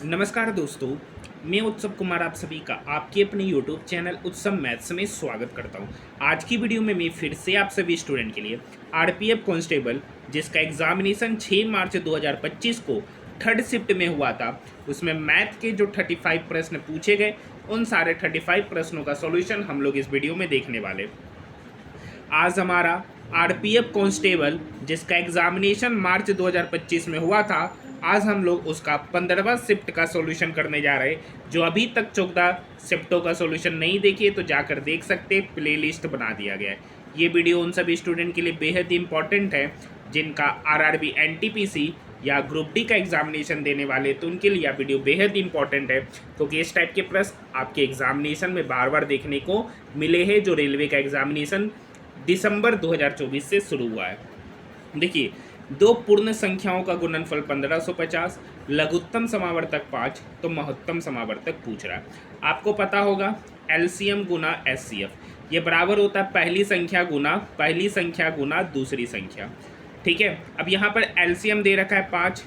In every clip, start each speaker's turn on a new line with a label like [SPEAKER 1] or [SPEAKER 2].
[SPEAKER 1] नमस्कार दोस्तों, मैं उत्सव कुमार आप सभी का आपके अपने YouTube चैनल उत्सव मैथ्स में स्वागत करता हूं। आज की वीडियो में मैं फिर से आप सभी स्टूडेंट के लिए आरपीएफ कांस्टेबल जिसका एग्जामिनेशन 6 मार्च 2025 को थर्ड शिफ्ट में हुआ था, उसमें मैथ के जो 35 प्रश्न पूछे गए उन सारे 35 प्रश्नों का सॉल्यूशन हम लोग इस वीडियो में देखने वाले। आज हमारा आरपीएफ कांस्टेबल जिसका एग्जामिनेशन मार्च 2025 में हुआ था, आज हम लोग उसका 15वां शिफ्ट का सॉल्यूशन करने जा रहे हैं। जो अभी तक 14 शिफ्टों का सॉल्यूशन नहीं देखिए तो जाकर देख सकते, प्लेलिस्ट बना दिया गया है। ये वीडियो उन सभी स्टूडेंट के लिए बेहद इंपॉर्टेंट है जिनका आरआरबी एनटीपीसी या ग्रुप डी का एग्जामिनेशन देने वाले, तो उनके लिए यह वीडियो बेहद इंपॉर्टेंट है क्योंकि इस टाइप के प्रश्न आपके एग्जामिनेशन में बार बार देखने को मिले हैं जो रेलवे का एग्जामिनेशन दिसंबर 2024 से शुरू हुआ है। देखिए, दो पूर्ण संख्याओं का गुणनफल 1550, लघुत्तम समावर्तक 5, तो महत्तम समावर्तक पूछ रहा है। आपको पता होगा एलसीएम गुना एचसीएफ, ये बराबर होता है पहली संख्या गुना दूसरी संख्या। ठीक है, अब यहाँ पर एलसीएम दे रखा है 5,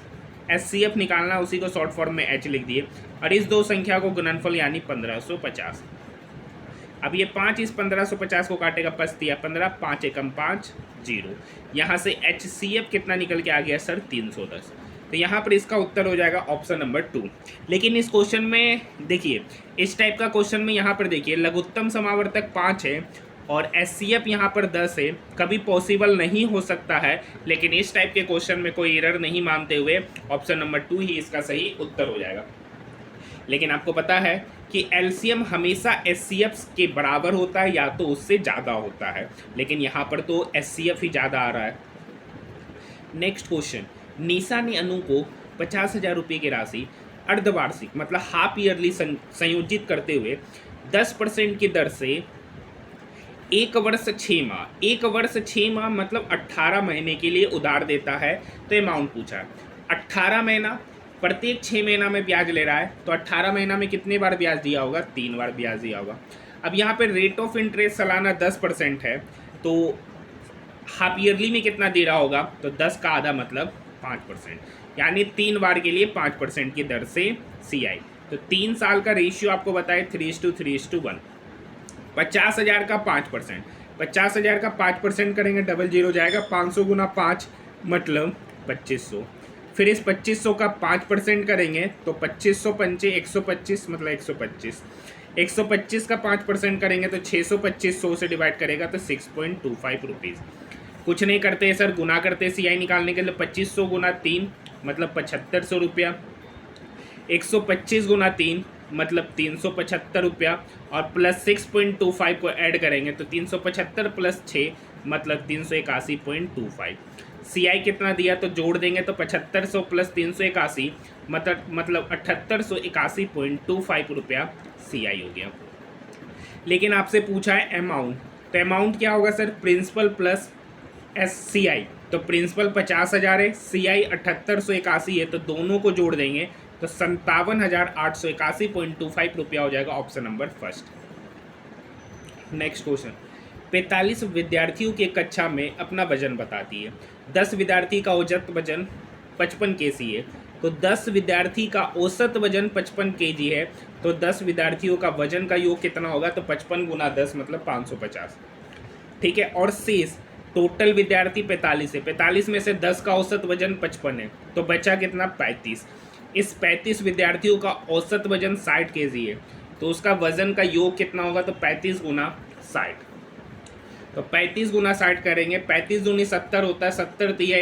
[SPEAKER 1] एचसीएफ निकालना, उसी को शॉर्ट फॉर्म में एच लिख दिए, और इस दो संख्या को गुणनफल यानी 1550। अब ये 5 इस 1550 को काटेगा, 5 दिया 15, 5 एकम 5, 0। यहाँ से एच सी एफ कितना निकल के आ गया सर? 310। तो यहाँ पर इसका उत्तर हो जाएगा ऑप्शन नंबर 2। लेकिन इस क्वेश्चन में देखिए, इस टाइप का क्वेश्चन में यहाँ पर देखिए लघुत्तम समावर्तक 5 है और एच सी एफ यहाँ पर 10 है, कभी पॉसिबल नहीं हो सकता है। लेकिन इस टाइप के क्वेश्चन में कोई एरर नहीं मानते हुए ऑप्शन नंबर 2 ही इसका सही उत्तर हो जाएगा। लेकिन आपको पता है कि एलसीएम हमेशा एचसीएफ के बराबर होता है या तो उससे ज़्यादा होता है, लेकिन यहाँ पर तो एचसीएफ ही ज़्यादा आ रहा है। नेक्स्ट क्वेश्चन, निशा ने अनु को 50,000 रुपये की राशि अर्धवार्षिक मतलब हाफ ईयरली संयोजित करते हुए 10% की दर से 1 वर्ष 6 माह 1 वर्ष 6 माह मतलब 18 महीने के लिए उधार देता है। तो अमाउंट पूछा है 18 महीना, प्रत्येक 6 महीना में ब्याज ले रहा है, तो 18 महीना में कितने बार ब्याज दिया होगा? 3 बार ब्याज दिया होगा। अब यहाँ पे रेट ऑफ इंटरेस्ट सालाना 10% है, तो हाफ ईयरली में कितना दे रहा होगा? तो 10 का आधा मतलब 5%, यानी 3 बार के लिए 5% की दर से CI। तो 3 साल का रेशियो आपको बताए 3:3:1। 50,000 का 5%, 50,000 का 5% करेंगे, डबल जीरो जाएगा, 500 गुना 5 मतलब 2500। फिर इस 2500 का 5% करेंगे तो 2500 पंचे 125 मतलब 125। 125 का 5% करेंगे तो 625 100 से डिवाइड करेगा तो 6.25 रुपीज़। कुछ नहीं करते सर, गुना करते CI निकालने के लिए 2500 गुना 3 मतलब 7500 रुपया, 125 गुना 3 मतलब 375 रुपया, और प्लस 6.25 को ऐड करेंगे तो 375 प्लस 6 मतलब 381.25। CI कितना दिया तो जोड़ देंगे तो 7500 प्लस 381 मतलब 7881.25 रुपया CI हो गया। लेकिन आपसे पूछा है अमाउंट, तो अमाउंट क्या होगा सर? Principal plus CI। तो प्रिंसिपल 50,000 है, CI 7881 है, तो दोनों को जोड़ देंगे तो 57,881.25 रुपया हो जाएगा option number first. Next question, 45 विद्यार्थियों की कक्षा में अपना वजन बताती है। 10 विद्यार्थी का औसत वजन 55 kg है, तो 10 विद्यार्थी का औसत वजन 55 kg है, तो 10 विद्यार्थियों का वजन का योग कितना होगा? तो 55 गुना 10 मतलब 550। ठीक है, और शेष टोटल विद्यार्थी 45 है, 45 में से 10 का औसत वजन 55 है, तो बचा कितना? 35। इस 35 विद्यार्थियों का औसत वजन 60 kg है, तो उसका वजन का योग कितना होगा? तो 35 गुना 60। तो 35 गुना 60 करेंगे, 35 दूनी 70 होता है, 70 दिया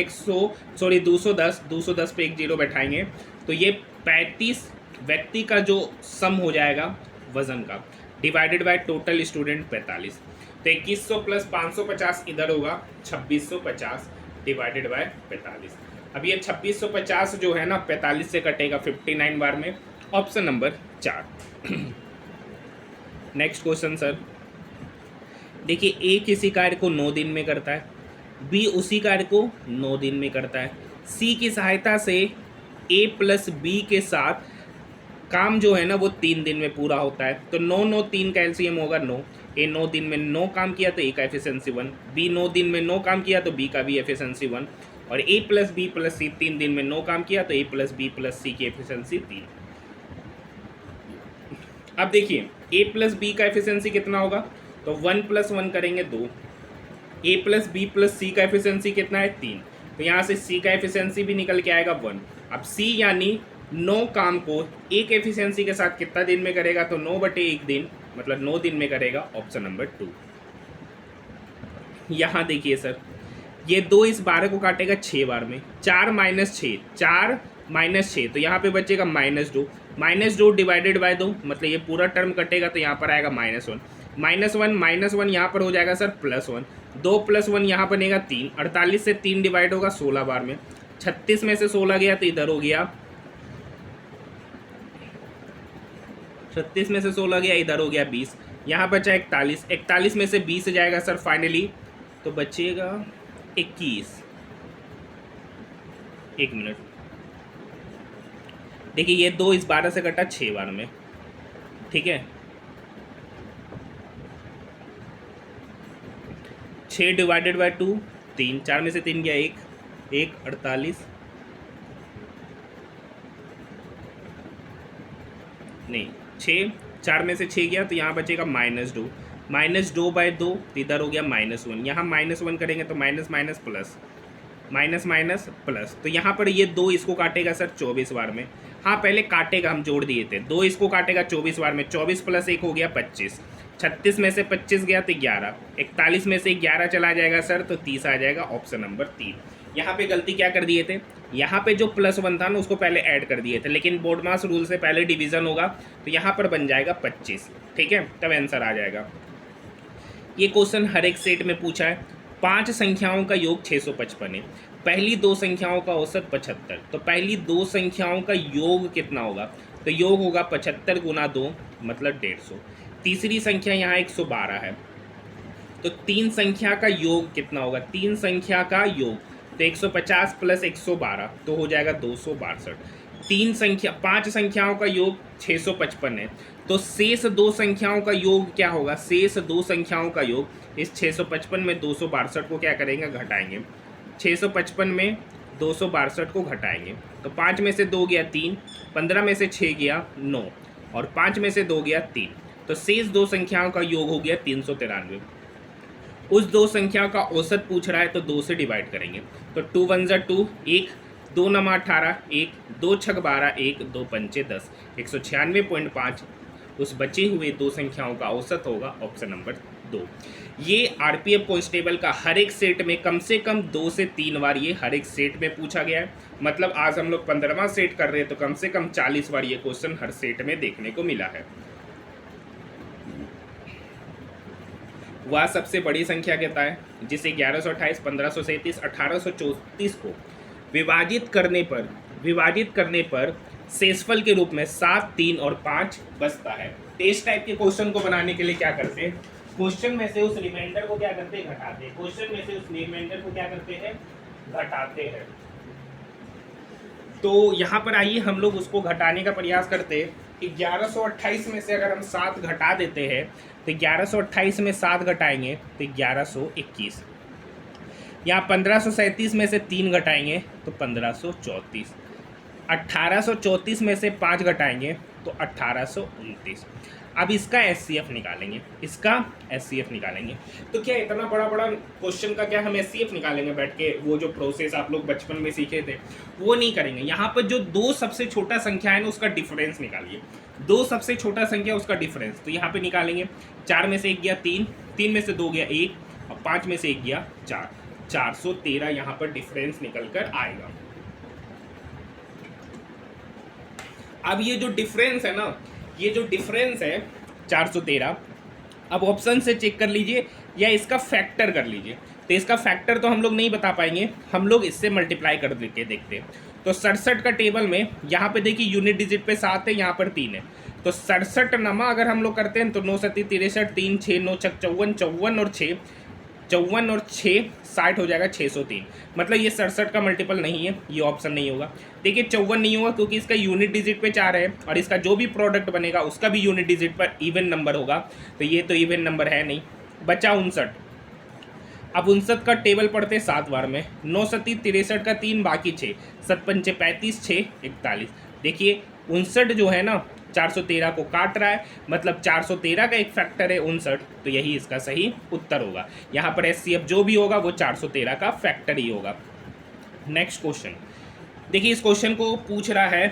[SPEAKER 1] 210, 210 पे एक जीरो बैठाएंगे, तो ये 35 व्यक्ति का जो सम हो जाएगा वजन का, डिवाइडेड बाय टोटल स्टूडेंट 45। तो 2100 प्लस 550 इधर होगा 2650 डिवाइडेड बाय 45। अब ये 2650 जो है ना 45 से कटेगा 59 बार में, option number 4। Next question sir, देखिए ए किसी कार्य को 9 दिन में करता है, बी उसी कार्य को 9 दिन में करता है, सी की सहायता से ए प्लस बी के साथ काम जो है ना वो 3 दिन में पूरा होता है। तो 9 9 3 का एलसीएम होगा 9। ए 9 दिन में 9 काम किया तो ए का एफिशिएंसी 1, बी 9 दिन में 9 काम किया तो बी का भी एफिशिएंसी 1, और ए प्लस बी प्लस सी 3 दिन में 9 काम किया तो ए प्लस बी प्लस सी की एफिशिएंसी 3। अब देखिए a प्लस बी का एफिशिएंसी कितना होगा, तो 1 + 1 करेंगे 2, a प्लस बी प्लस सी का एफिशिएंसी कितना है 3, तो यहाँ से c का एफिशिएंसी भी निकल के आएगा 1। अब c यानी 9 काम को एक एफिशिएंसी के साथ कितना दिन में करेगा, तो 9/1 दिन, मतलब 9 दिन में करेगा, ऑप्शन नंबर 2। यहाँ देखिए सर, ये 2 इस 12 को काटेगा 6 बार में, 4 - 6, 4 - 6, तो यहाँ पे बचेगा -2, -2 डिवाइडेड बाय 2, मतलब ये पूरा टर्म कटेगा तो यहाँ पर आएगा -1, -1 यहाँ पर हो जाएगा सर +1, 2 + 1 यहाँ बनेगा 3, 48 से 3 डिवाइड होगा 16 बार में, 36 में से 16 गया तो इधर हो गया, 36 में से 16 गया इधर हो गया 20, यहाँ बचा 41, 41 में से 20 जाएगा सर फाइनली, तो बचेगा 21। 1 मिनट, देखिए ये 2 इस 12 से कटा 6 बार में, ठीक है, 6 डिवाइडेड बाय 2 3, 4 में से 3 गया 1, 48 नहीं 6, 4 में से 6 गया तो यहाँ बचेगा -2, -2/2 इधर हो गया -1, यहाँ -1 करेंगे तो minus minus plus, minus minus plus, तो यहाँ पर ये 2 इसको काटेगा सर 24 बार में, हाँ पहले काटेगा, हम जोड़ दिए थे, 2 इसको काटेगा 24 बार में, 24 + 1 हो गया 25, 36 में से 25 गया तो 11, 41 में से 11 चला जाएगा सर तो 30 आ जाएगा, ऑप्शन नंबर 3। यहाँ पे गलती क्या कर दिए थे, यहाँ पे जो +1 था ना उसको पहले ऐड कर दिए थे, लेकिन बोर्ड मास रूल से पहले डिवीज़न होगा तो यहाँ पर बन जाएगा 25, ठीक है, तब आंसर आ जाएगा। ये क्वेश्चन हर एक सेट में पूछा है। 5 संख्याओं का योग 655 है, पहली 2 संख्याओं का औसत 75, तो पहली 2 संख्याओं का योग कितना होगा, तो योग होगा 75 × 2 मतलब 150। तीसरी संख्या यहाँ 112 है, तो 3 संख्या का योग कितना होगा, 3 संख्या का योग, तो 150 + 112 तो हो जाएगा 262। 5 संख्याओं का योग 655 है, तो शेष 2 संख्याओं का योग क्या होगा, शेष 2 संख्याओं का योग, इस 655 में 262 को क्या करेंगे, घटाएंगे, 655 में 262 को घटाएंगे, तो 5 में से 2 गया 3, 15 में से 6 गया 9, और 5 में से 2 गया 3, तो शेष 2 संख्याओं का योग हो गया 393। उस 2 संख्याओं का औसत पूछ रहा है तो 2 से डिवाइड करेंगे, तो 2 × 1 = 2, 1, 2 × 9 = 18, 1, 2 × 6 = 12, 1, 2 × 5 = 10, 196.5 उस बचे हुए 2 संख्याओं का औसत होगा, ऑप्शन नंबर 2। ये आरपीएफ कांस्टेबल का हर एक सेट में कम से कम 2 से 3 बार ये हर एक सेट में पूछा गया है, मतलब आज हम लोग 15वां सेट कर रहे हैं तो कम से कम 40 बार ये क्वेश्चन हर सेट में देखने को मिला है। वह सबसे बड़ी संख्या कहता है जिसे 1128, 1537, 1834 को विभाजित करने पर शेषफल के रूप में 7, 3 और 5 बचता है। इस टाइप के क्वेश्चन को बनाने के लिए क्या करते हैं, क्वेश्चन में से उस रिमाइंडर को क्या करते हैं, घटाते हैं, क्वेश्चन में से उस रिमाइंडर को क्या करते हैं, घटाते हैं। तो यहाँ पर आइए हम लोग उसको घटाने का प्रयास करते हैं कि 1128 में से अगर हम 7 घटा देते हैं तो 1128 में 7 घटाएंगे तो 1121, यहाँ 1537 में से 3 घटाएंगे तो 1534, 1834 में से 5 घटाएंगे तो 1829। अब इसका एचसीएफ निकालेंगे, तो क्या इतना बड़ा क्वेश्चन का क्या हम एचसीएफ निकालेंगे बैठ के, वो जो प्रोसेस आप लोग बचपन में सीखे थे वो नहीं करेंगे। यहाँ पर जो 2 सबसे छोटा संख्या है ना उसका डिफरेंस निकालिए, 2 सबसे छोटा संख्या उसका डिफरेंस, तो यहाँ पे निकालेंगे, 4 में से 1 गया 3, 3 में से 2 गया 1 और 5 में से 1 गया 4, 413 यहाँ पर डिफरेंस निकल कर आएगा। अब ये जो डिफरेंस है ना, ये जो डिफरेंस है 413, अब ऑप्शन से चेक कर लीजिए या इसका फैक्टर कर लीजिए, तो इसका फैक्टर तो हम लोग नहीं बता पाएंगे, हम लोग इससे मल्टीप्लाई कर के देखते हैं। तो 67 का टेबल में यहाँ पे देखिए यूनिट डिजिट पे 7 है, यहाँ पर 3 है, तो 67 नमा अगर हम लोग करते हैं तो 9 × 7 = 63, 3 × 6 = 9, 54, 54 और 6 60 हो जाएगा 603, मतलब ये 67 का मल्टीपल नहीं है, ये ऑप्शन नहीं होगा। देखिए 54 नहीं होगा क्योंकि इसका यूनिट डिजिट पे 4 है और इसका जो भी प्रोडक्ट बनेगा उसका भी यूनिट डिजिट पर इवन नंबर होगा, तो ये तो इवन नंबर है नहीं। बचा 59, अब 59 का टेबल पढ़ते 7 बार में, 9 × 7 = 63 का 3 बाकी 6, 7 × 5 = 35, 6 = 41। देखिए 59 जो है ना 413 को काट रहा है, मतलब 413 का एक फैक्टर है 59, तो यही इसका सही उत्तर होगा। यहाँ पर HCF जो भी होगा वो 413 का फैक्टर ही होगा। नेक्स्ट क्वेश्चन देखिए, इस क्वेश्चन को पूछ रहा है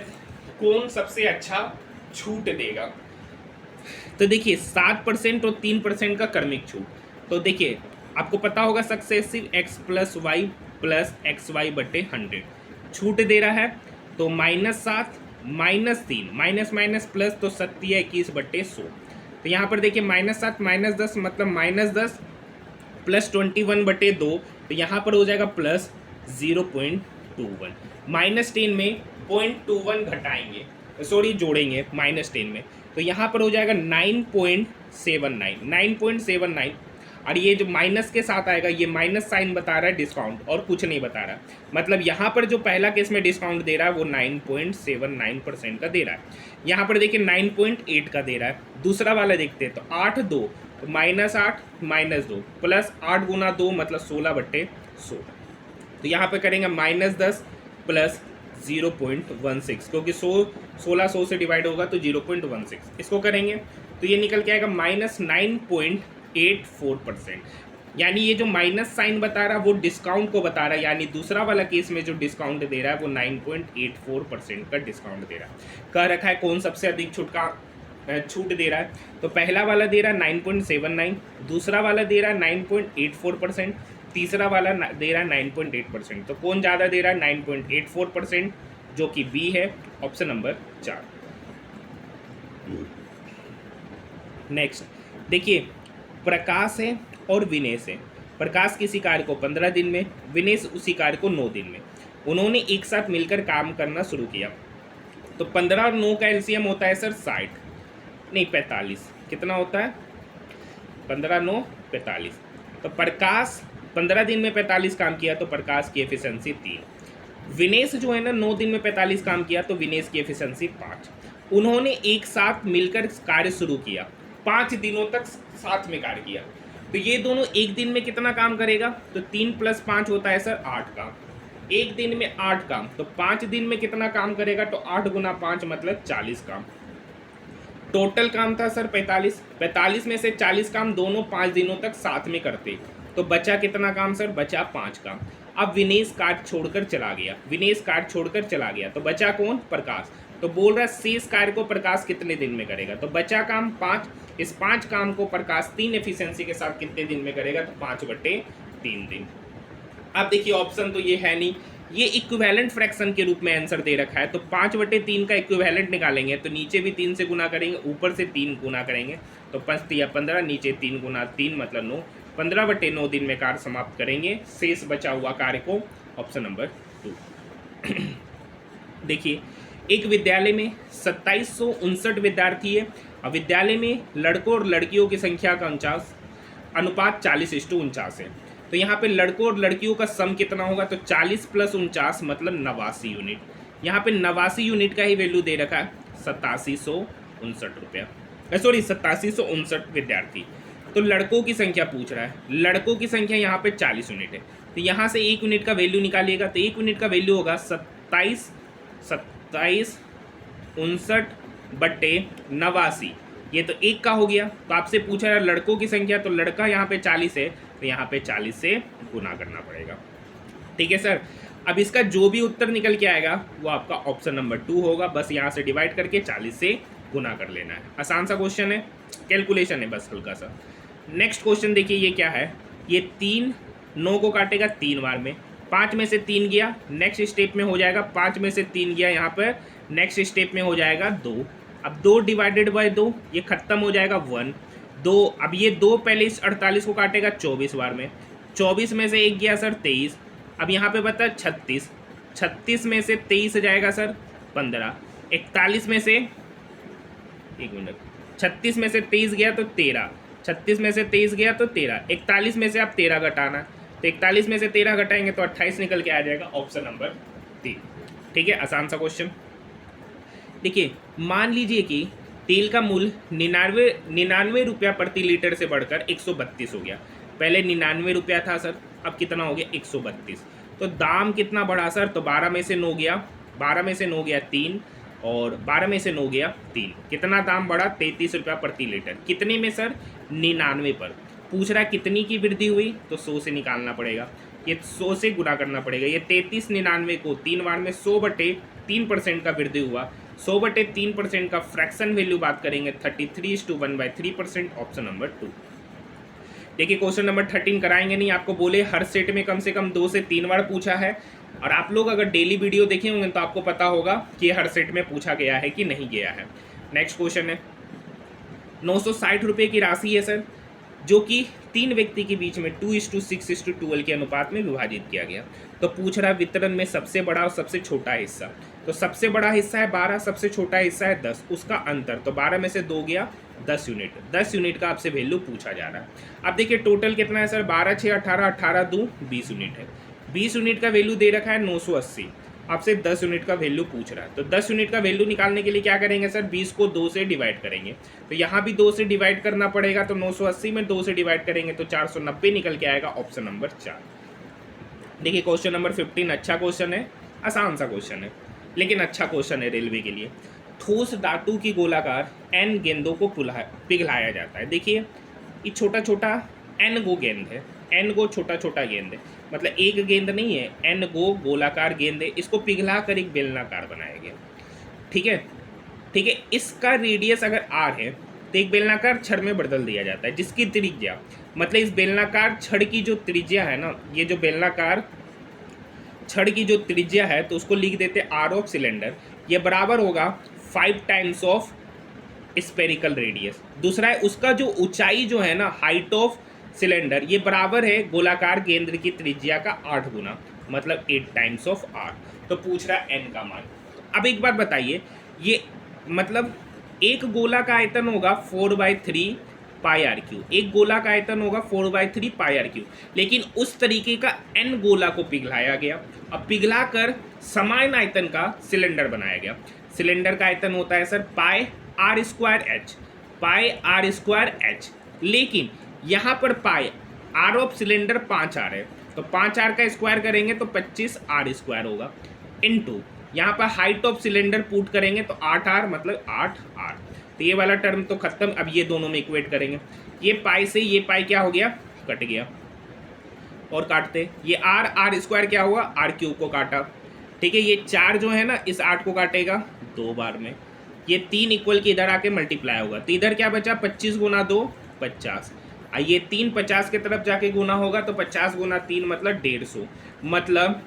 [SPEAKER 1] कौन सबसे अच्छा छूट देगा। तो देखिए 7% और 3% का क्रमिक छूट, तो देखिए आपको पता होगा successive x plus y plus x y बटे 100 छूट दे रहा है, तो -7 -3 माइनस माइनस प्लस, तो 7 21 बटे 100। तो यहाँ पर देखिए -7 -10 मतलब -10 प्लस 21 बटे 2, तो यहाँ पर हो जाएगा प्लस 0.21। -10 में 0.21 घटाएंगे, सॉरी जोड़ेंगे -10 में, तो यहाँ पर हो जाएगा 9.79 और ये जो माइनस के साथ आएगा ये माइनस साइन बता रहा है डिस्काउंट और कुछ नहीं बता रहा। मतलब यहाँ पर जो पहला केस में डिस्काउंट दे रहा है वो 9.79% का दे रहा है। यहाँ पर देखिए 9.8 का दे रहा है। दूसरा वाला देखते हैं तो 8 2 तो -8 -2 प्लस 8 गुना 2 मतलब 16 बटे 100। तो यहाँ पे करेंगे -10 प्लस 0.16, क्योंकि 16 से डिवाइड होगा तो 0.16, इसको करेंगे तो ये निकल के आएगा -9.84%। यानी ये जो माइनस साइन बता रहा है वो डिस्काउंट को बता रहा है, यानी दूसरा वाला केस में जो डिस्काउंट दे रहा है वो 9.84% का डिस्काउंट दे रहा है। कह रखा है कौन सबसे अधिक छूट दे रहा है, तो पहला वाला दे रहा है 9.79, दूसरा वाला दे रहा है 9.84%, तीसरा वाला दे रहा है 9.8%। तो कौन ज़्यादा दे रहा है 9.84%, जो कि बी है, ऑप्शन नंबर 4। नेक्स्ट देखिए, प्रकाश है और विनेश है। प्रकाश किसी कार्य को 15 दिन में, विनेश उसी कार्य को 9 दिन में। उन्होंने एक साथ मिलकर काम करना शुरू किया। तो 15 और 9 का एलसीएम होता है सर 60, नहीं 45। कितना होता है 15 9 45। तो प्रकाश 15 दिन में 45 काम किया तो प्रकाश की एफिशिएंसी 3। विनेश जो है ना 9 दिन में 45 काम किया तो विनेश की एफिशिएंसी 5। उन्होंने एक साथ मिलकर कार्य शुरू किया, 5 दिनों तक साथ में कार्य किया। तो ये दोनों एक दिन में कितना काम करेगा, तो 3 + 5 होता है सर 8 काम। एक दिन में 8 काम, तो 5 दिन में कितना काम करेगा, तो 8 गुना 5 मतलब 40 काम। टोटल काम था सर 45 में से 40 काम दोनों 5 दिनों तक साथ में करते, तो बचा कितना काम सर, बचा 5 काम। अब विनेश कार्य छोड़कर चला गया, तो बचा कौन, प्रकाश। तो बोल रहा है शेष कार्य को प्रकाश कितने दिन में करेगा, तो बचा काम 5। इस 5 काम को प्रकाश 3 एफिशिएंसी के साथ कितने दिन में करेगा, तो 5/3 दिन। अब देखिए ऑप्शन तो ये है नहीं, ये इक्विवेलेंट फ्रैक्शन के रूप में आंसर दे रखा है। तो 5/3 का इक्विवेलेंट निकालेंगे तो नीचे भी 3 से गुना करेंगे, ऊपर से 3 गुना करेंगे, तो 5 या 15, नीचे 3 गुना 3 मतलब 9। 15/9 दिन में कार्य समाप्त करेंगे, शेष बचा हुआ कार्य को, ऑप्शन नंबर 2। देखिए, एक विद्यालय में 2759 विद्यार्थी है। अब विद्यालय में लड़कों और लड़कियों की संख्या का अनुपात 40:49 है। तो यहाँ पे लड़कों और लड़कियों का सम कितना होगा, तो 40 + 49 मतलब 89 यूनिट। यहाँ पे 89 यूनिट का ही वैल्यू दे रखा है 8759 रुपया, सॉरी 8759 विद्यार्थी। तो लड़कों की संख्या पूछ रहा है, लड़कों की संख्या यहाँ पे 40 यूनिट है, तो यहाँ से 1 यूनिट का वैल्यू निकालिएगा, तो 1 यूनिट का वैल्यू होगा 2759/89। ये तो 1 का हो गया। तो आपसे पूछा है लड़कों की संख्या, तो लड़का यहाँ पे 40 है, तो यहाँ पे 40 से गुना करना पड़ेगा। ठीक है सर। अब इसका जो भी उत्तर निकल के आएगा वो आपका ऑप्शन नंबर 2 होगा। बस यहाँ से डिवाइड करके 40 से गुना कर लेना है। आसान सा क्वेश्चन है, कैलकुलेशन है बस हल्का सा। नेक्स्ट क्वेश्चन देखिए, ये क्या है, ये 3 9 को काटेगा 3 बार में, 5 में से 3 गया, नेक्स्ट स्टेप में हो जाएगा 5 में से 3 गया, यहाँ पर नेक्स्ट स्टेप में हो जाएगा 2। अब 2 डिवाइडेड बाय 2, ये खत्म हो जाएगा 1 2। अब ये 2 पहले इस 48 को काटेगा 24 बार में, 24 में से 1 गया सर 23। अब यहाँ पे बता 36, 36 में से 23 जाएगा सर 15। 41 में से 1 मिनट, 36 में से 23 गया तो 13, 36 में से 23 गया तो 13। 41 में से आप 13 घटाना, तो 41 में से 13 घटाएंगे तो 28 निकल के आ जाएगा, ऑप्शन नंबर 3। ठीक है, आसान सा क्वेश्चन। देखिए, मान लीजिए कि तेल का मूल्य 99 रुपया प्रति लीटर से बढ़कर 132 हो गया। पहले 99 रुपया था सर, अब कितना हो गया 132। तो दाम कितना बढ़ा सर, तो 12 में से 9 गया, 12 में से 9 गया 3, और 12 में से 9 गया 3, कितना दाम बढ़ा 33 रुपया प्रति लीटर। कितने में सर? 99 पर। पूछ रहा है कितनी की वृद्धि हुई, तो 100 से निकालना पड़ेगा, ये 100 से गुना करना पड़ेगा। ये 33 99 को 3 बार में 100/3% का वृद्धि हुआ। 100/3% का फ्रैक्शन वैल्यू बात करेंगे 33:1/3%, ऑप्शन नंबर 2। देखिए क्वेश्चन नंबर 13 कराएंगे नहीं, आपको बोले हर सेट में कम से कम 2 से 3 बार पूछा है, और आप लोग अगर डेली वीडियो देखे होंगे तो आपको पता होगा कि हर सेट में पूछा गया है कि नहीं गया है। नेक्स्ट क्वेश्चन है 960 रुपये की राशि है सर, जो कि 3 व्यक्ति के बीच में 2:6:12 के अनुपात में विभाजित किया गया। तो पूछ रहा वितरण में सबसे बड़ा और सबसे छोटा हिस्सा। तो सबसे बड़ा हिस्सा है 12, सबसे छोटा हिस्सा है 10, उसका अंतर, तो 12 में से 2 गया 10 यूनिट। 10 यूनिट का आपसे वैल्यू पूछा जा रहा है। अब देखिए टोटल कितना है सर, 12 6 18, 18 2 20 यूनिट है। 20 यूनिट का वैल्यू दे रखा है 980, आपसे 10 यूनिट का वैल्यू पूछ रहा है। तो 10 यूनिट का वैल्यू निकालने के लिए क्या करेंगे सर, 20 को 2 से डिवाइड करेंगे, तो यहाँ भी 2 से डिवाइड करना पड़ेगा, तो 980 में 2 से डिवाइड करेंगे तो 490 निकल के आएगा, ऑप्शन नंबर 4। देखिए क्वेश्चन नंबर 15 अच्छा क्वेश्चन है, आसान सा क्वेश्चन है लेकिन अच्छा क्वेश्चन है रेलवे के लिए। ठोस धातु की गोलाकार n गेंदों को पिघलाया जाता है। देखिए ये छोटा छोटा n गो गेंद है, n गो छोटा छोटा गेंद है, मतलब एक गेंद नहीं है, n गो गोलाकार गेंद है, इसको पिघला कर एक बेलनाकार बनाया गया। ठीक है, ठीक है, इसका रेडियस अगर r है तो एक बेलनाकार छड़ में बदल दिया जाता है, जिसकी त्रिज्या, मतलब इस बेलनाकार छड़ की जो त्रिज्या है ना, ये जो बेलनाकार छड़ की जो त्रिज्या है, तो उसको लिख देते आर ऑफ सिलेंडर, ये बराबर होगा 5 टाइम्स ऑफ स्पेरिकल रेडियस। दूसरा है उसका जो ऊंचाई जो है ना, हाइट ऑफ सिलेंडर, ये बराबर है गोलाकार गेंद की त्रिज्या का 8 गुना, मतलब 8 टाइम्स ऑफ आर। तो पूछ रहा है एन का मान। अब एक बात बताइए, ये मतलब एक गोला का आयतन होगा 4/3 पाई आर क्यू, एक गोला का आयतन होगा 4/3 पाई आर क्यू, लेकिन उस तरीके का एन गोला को पिघलाया गया। अब पिघला कर समान आयतन का सिलेंडर बनाया गया। सिलेंडर का आयतन होता है sir pi r square h, pi r square h, लेकिन यहाँ पर पाई आर ऑफ सिलेंडर 5R है, तो 5R का स्क्वायर करेंगे तो 25R स्क्वायर होगा, इनटू यहाँ पर हाइट ऑफ सिलेंडर पुट करेंगे तो 8R, मतलब 8R। तो ये वाला टर्म तो खत्म। अब ये दोनों में इक्वेट करेंगे, ये पाई से ये पाई क्या हो गया, कट गया, और काटते ये आर स्क्वायर क्या हुआ, आर क्यूब को काटा। ठीक है, ये 4 जो है ना इस 8 को काटेगा 2 बार में, ये 3 इक्वल के इधर आके मल्टीप्लाई होगा, तो इधर क्या बचा 25 गुना 2 50, ये 3 50 के तरफ जाके गुना होगा, तो 50 गुना 3 मतलब 150, मतलब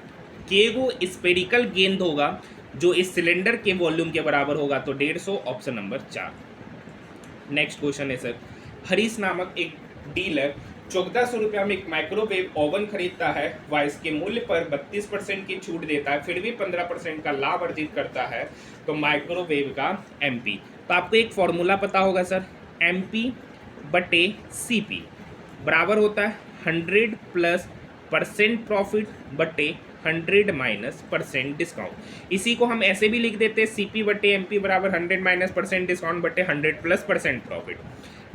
[SPEAKER 1] के वो स्पेरिकल गेंद होगा जो इस सिलेंडर के वॉल्यूम के बराबर होगा, तो 150, ऑप्शन नंबर 4। नेक्स्ट क्वेश्चन है सर, हरीश नामक एक डीलर 1400 रुपया में एक माइक्रोवेव ओवन खरीदता है, वह इसके मूल्य पर 32% की छूट देता है, फिर भी 15% का लाभ अर्जित करता है, तो माइक्रोवेव का एमपी। तो आपको एक फॉर्मूला पता होगा सर, एमपी बटे सीपी बराबर होता है 100 प्लस % प्रॉफिट बटे 100 माइनस % डिस्काउंट। इसी को हम ऐसे भी लिख देते हैं, सीपी बटे एमपी बराबर 100 माइनस % डिस्काउंट बटे 100 प्लस % प्रॉफिट।